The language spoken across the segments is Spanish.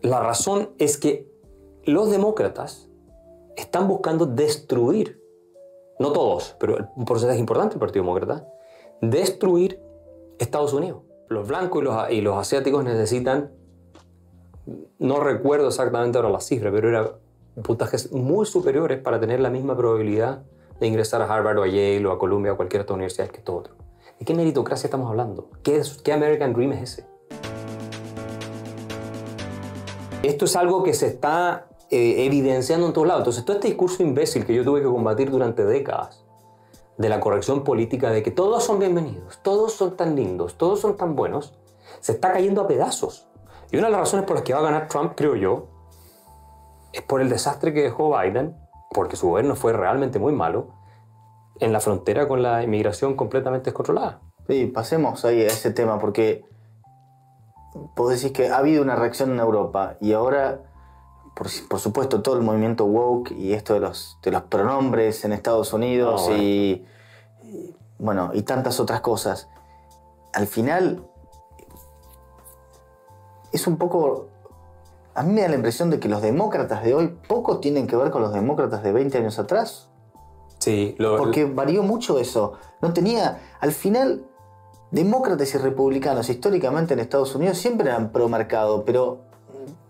La razón es que los demócratas están buscando destruir, no todos, pero un porcentaje importante del Partido Demócrata, destruir Estados Unidos. Los blancos y los asiáticos necesitan, no recuerdo exactamente ahora la cifra, pero eran puntajes muy superiores para tener la misma probabilidad de ingresar a Harvard o a Yale o a Columbia o a cualquier otra universidad que estos otros. ¿De qué meritocracia estamos hablando? ¿Qué American Dream es ese? Esto es algo que se está evidenciando en todos lados. Entonces, todo este discurso imbécil que yo tuve que combatir durante décadas, de la corrección política, de que todos son bienvenidos, todos son tan lindos, todos son tan buenos, se está cayendo a pedazos. Y una de las razones por las que va a ganar Trump, creo yo, es por el desastre que dejó Biden, porque su gobierno fue realmente muy malo, en la frontera con la inmigración completamente descontrolada. Sí, pasemos ahí a ese tema, porque vos decís que ha habido una reacción en Europa y ahora, por supuesto, todo el movimiento woke y esto de los pronombres en Estados Unidos y tantas otras cosas. Al final, es un poco... A mí me da la impresión de que los demócratas de hoy poco tienen que ver con los demócratas de 20 años atrás. Sí, porque varió mucho eso. No tenía... Al final, demócratas y republicanos históricamente en Estados Unidos siempre eran pro mercado, pero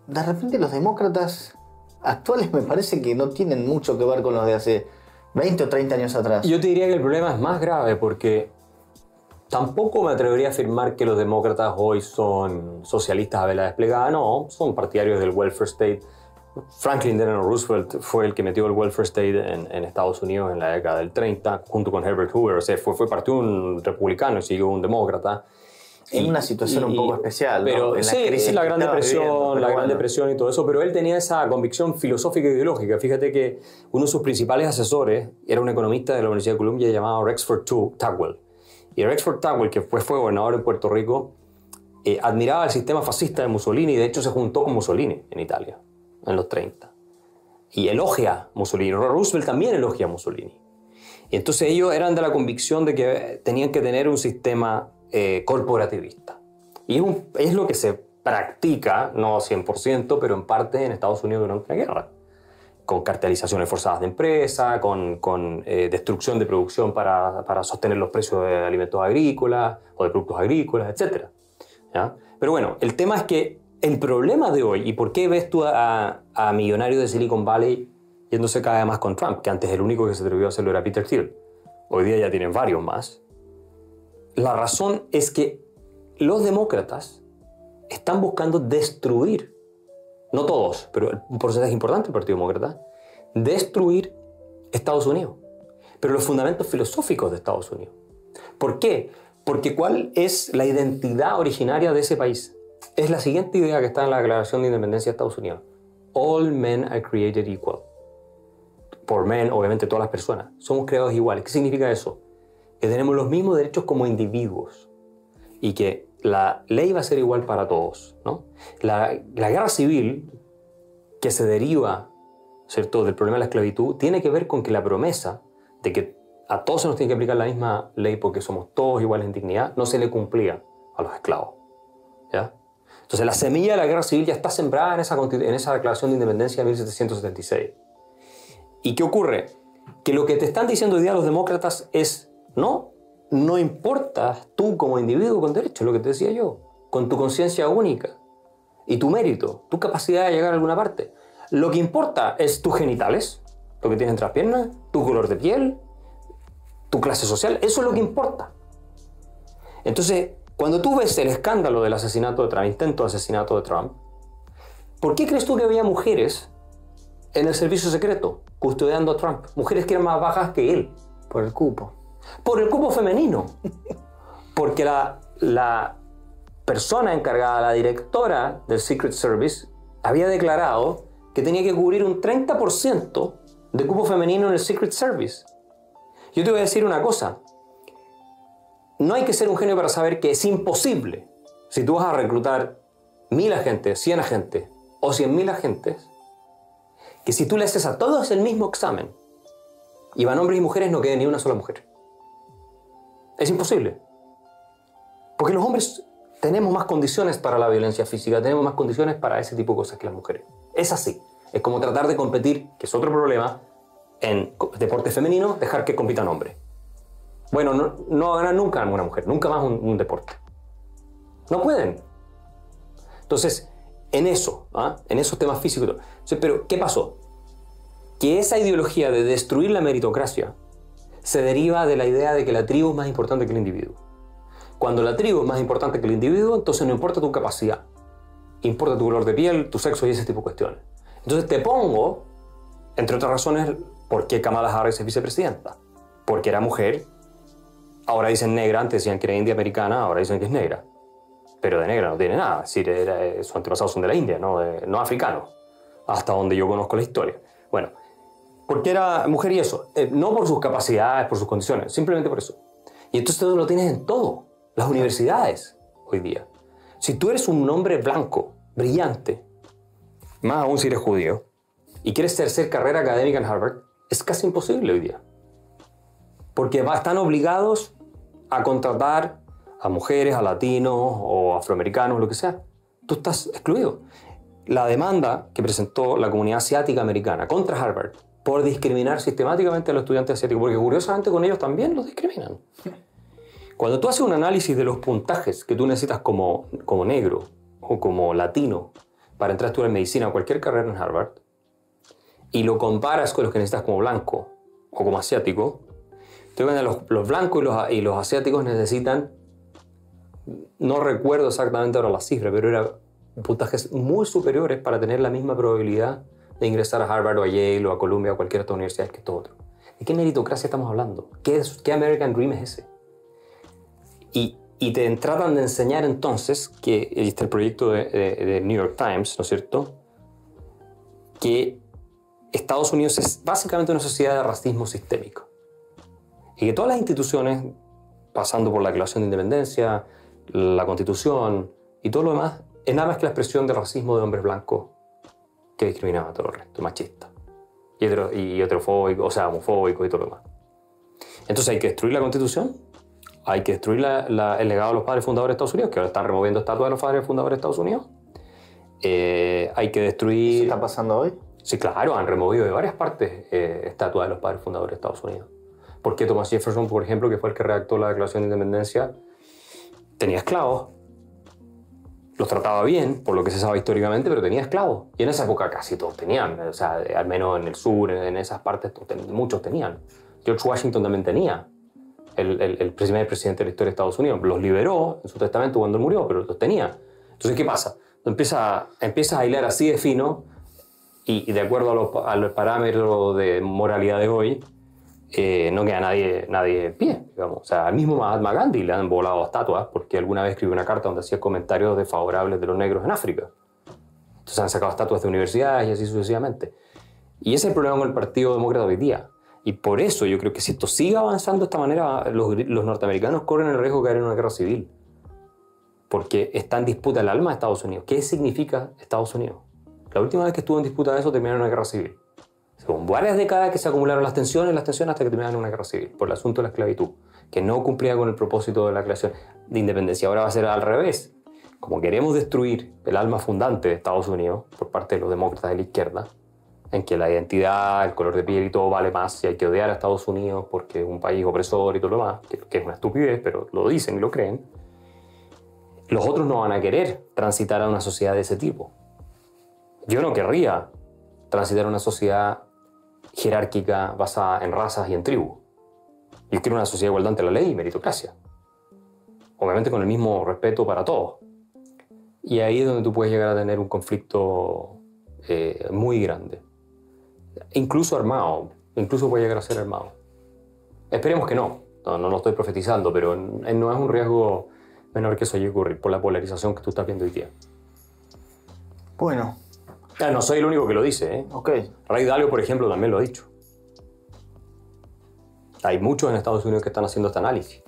de repente los demócratas actuales me parece que no tienen mucho que ver con los de hace 20 o 30 años atrás. Yo te diría que el problema es más grave porque tampoco me atrevería a afirmar que los demócratas hoy son socialistas a vela desplegada. No, son partidarios del welfare state. Franklin Delano Roosevelt fue el que metió el welfare state en Estados Unidos en la década del 30, junto con Herbert Hoover. O sea, fue parte de un republicano y siguió un demócrata. En una situación un poco especial, pero, ¿no? En sí, la crisis la Gran Depresión, Gran Depresión y todo eso, pero él tenía esa convicción filosófica e ideológica. Fíjate que uno de sus principales asesores era un economista de la Universidad de Columbia llamado Rexford Tugwell. Y Rexford Tugwell, que fue gobernador en Puerto Rico, admiraba el sistema fascista de Mussolini y de hecho se juntó con Mussolini en Italia en los 30. Y elogia a Mussolini. Roosevelt también elogia a Mussolini. Y entonces ellos eran de la convicción de que tenían que tener un sistema corporativista. Y es lo que se practica, no 100%, pero en parte en Estados Unidos durante la guerra. Con cartelizaciones forzadas de empresas, con destrucción de producción para sostener los precios de alimentos agrícolas o de productos agrícolas, etc. ¿Ya? Pero bueno, el tema es que el problema de hoy, y por qué ves tú a millonarios de Silicon Valley yéndose cada vez más con Trump, que antes el único que se atrevió a hacerlo era Peter Thiel. Hoy día ya tienen varios más. La razón es que los demócratas están buscando destruir, no todos, pero un porcentaje importante del Partido Demócrata, destruir Estados Unidos, pero los fundamentos filosóficos de Estados Unidos. ¿Por qué? Porque ¿cuál es la identidad originaria de ese país? Es la siguiente idea que está en la Declaración de Independencia de Estados Unidos. All men are created equal. Por men, obviamente todas las personas. Somos creados iguales. ¿Qué significa eso? Que tenemos los mismos derechos como individuos y que la ley va a ser igual para todos, ¿no? La guerra civil que se deriva, ¿cierto?, del problema de la esclavitud tiene que ver con que la promesa de que a todos se nos tiene que aplicar la misma ley porque somos todos iguales en dignidad no se le cumplía a los esclavos, ¿ya? Entonces la semilla de la guerra civil ya está sembrada en esa Declaración de Independencia de 1776. ¿Y qué ocurre? Que lo que te están diciendo hoy día los demócratas es no importas tú como individuo con derecho, lo que te decía yo, con tu conciencia única y tu mérito, tu capacidad de llegar a alguna parte. Lo que importa es tus genitales, lo que tienes entre las piernas, tu color de piel, tu clase social, eso es lo que importa. Entonces, cuando tú ves el escándalo del asesinato de Trump, intento de asesinato de Trump, ¿por qué crees tú que había mujeres en el servicio secreto custodiando a Trump? Mujeres que eran más bajas que él. Por el cupo. Por el cupo femenino. Porque la persona encargada, la directora del Secret Service, había declarado que tenía que cubrir un 30% de cupo femenino en el Secret Service. Yo te voy a decir una cosa. No hay que ser un genio para saber que es imposible. Si tú vas a reclutar 1000 agentes, 100 agentes o 100.000 agentes, que si tú le haces a todos el mismo examen y van hombres y mujeres, no quede ni una sola mujer. Es imposible. Porque los hombres tenemos más condiciones para la violencia física, tenemos más condiciones para ese tipo de cosas que las mujeres. Es así. Es como tratar de competir, que es otro problema, en deporte femenino, dejar que compitan hombres. Bueno, no va a ganar nunca una mujer, nunca más un deporte. No pueden. Entonces, en esos temas físicos. Pero, ¿qué pasó? Que esa ideología de destruir la meritocracia se deriva de la idea de que la tribu es más importante que el individuo. Cuando la tribu es más importante que el individuo, entonces no importa tu capacidad. Importa tu color de piel, tu sexo y ese tipo de cuestiones. Entonces te pongo, entre otras razones, por qué Kamala Harris es vicepresidenta. Porque era mujer, ahora dicen negra, antes decían que era india americana, ahora dicen que es negra. Pero de negra no tiene nada, es decir, sus antepasados son de la India, no africanos, hasta donde yo conozco la historia. Bueno, ¿por qué era mujer y eso? No por sus capacidades, por sus condiciones, simplemente por eso. Y entonces tú lo tienes en todo, las universidades hoy día. Si tú eres un hombre blanco, brillante, más aún si eres judío, y quieres hacer carrera académica en Harvard, es casi imposible hoy día. Porque están obligados a contratar a mujeres, a latinos o afroamericanos, lo que sea. Tú estás excluido. La demanda que presentó la comunidad asiática americana contra Harvard por discriminar sistemáticamente a los estudiantes asiáticos, porque curiosamente con ellos también los discriminan. Cuando tú haces un análisis de los puntajes que tú necesitas como negro o como latino para entrar a estudiar medicina o cualquier carrera en Harvard y lo comparas con los que necesitas como blanco o como asiático, te ven los blancos y los asiáticos necesitan, no recuerdo exactamente ahora la cifra, pero eran puntajes muy superiores para tener la misma probabilidad de ingresar a Harvard o a Yale o a Columbia o a cualquier otra universidad que estos otros. ¿De qué meritocracia estamos hablando? ¿Qué American Dream es ese? Y te tratan de enseñar entonces, que está el proyecto de New York Times, ¿no es cierto?, que Estados Unidos es básicamente una sociedad de racismo sistémico. Y que todas las instituciones, pasando por la Declaración de Independencia, la Constitución y todo lo demás, es nada más que la expresión de racismo de hombres blancos que discriminaban a todo el resto, machista y heterofóbico, o sea, homofóbico y todo lo demás. Entonces hay que destruir la Constitución, hay que destruir el legado de los padres fundadores de Estados Unidos, que ahora están removiendo estatuas de los padres fundadores de Estados Unidos. Hay que destruir... ¿Eso está pasando hoy? Sí, claro, han removido de varias partes estatuas de los padres fundadores de Estados Unidos. Porque Thomas Jefferson, por ejemplo, que fue el que redactó la Declaración de Independencia, tenía esclavos. Los trataba bien, por lo que se sabe históricamente, pero tenía esclavos. Y en esa época casi todos tenían, o sea, al menos en el sur, en esas partes, muchos tenían. George Washington también tenía. El primer presidente de la historia de Estados Unidos los liberó en su testamento cuando él murió, pero los tenía. Entonces, ¿qué pasa? Empiezas a hilar así de fino y de acuerdo a los parámetros de moralidad de hoy, no queda nadie en pie, digamos. O sea, al mismo Mahatma Gandhi le han volado estatuas porque alguna vez escribió una carta donde hacía comentarios desfavorables de los negros en África. Entonces han sacado estatuas de universidades y así sucesivamente. Y ese es el problema con el Partido Demócrata hoy día. Y por eso yo creo que si esto sigue avanzando de esta manera, los norteamericanos corren el riesgo de caer en una guerra civil. Porque está en disputa el alma de Estados Unidos. ¿Qué significa Estados Unidos? La última vez que estuvo en disputa de eso terminó en una guerra civil. Con varias décadas que se acumularon las tensiones hasta que terminaron en una guerra civil, por el asunto de la esclavitud, que no cumplía con el propósito de la creación de independencia. Ahora va a ser al revés. Como queremos destruir el alma fundante de Estados Unidos por parte de los demócratas de la izquierda, en que la identidad, el color de piel y todo vale más y hay que odiar a Estados Unidos porque es un país opresor y todo lo demás, que es una estupidez, pero lo dicen y lo creen, los otros no van a querer transitar a una sociedad de ese tipo. Yo no querría transitar a una sociedad jerárquica basada en razas y en tribus. Yo quiero una sociedad igualdad ante la ley y meritocracia. Obviamente con el mismo respeto para todos. Y ahí es donde tú puedes llegar a tener un conflicto muy grande. Incluso armado. Incluso puede llegar a ser armado. Esperemos que no. No lo estoy profetizando, pero no es un riesgo menor que eso llegue a ocurrir por la polarización que tú estás viendo hoy día. Bueno. No soy el único que lo dice, ¿eh? Ok. Ray Dalio, por ejemplo, también lo ha dicho. Hay muchos en Estados Unidos que están haciendo este análisis.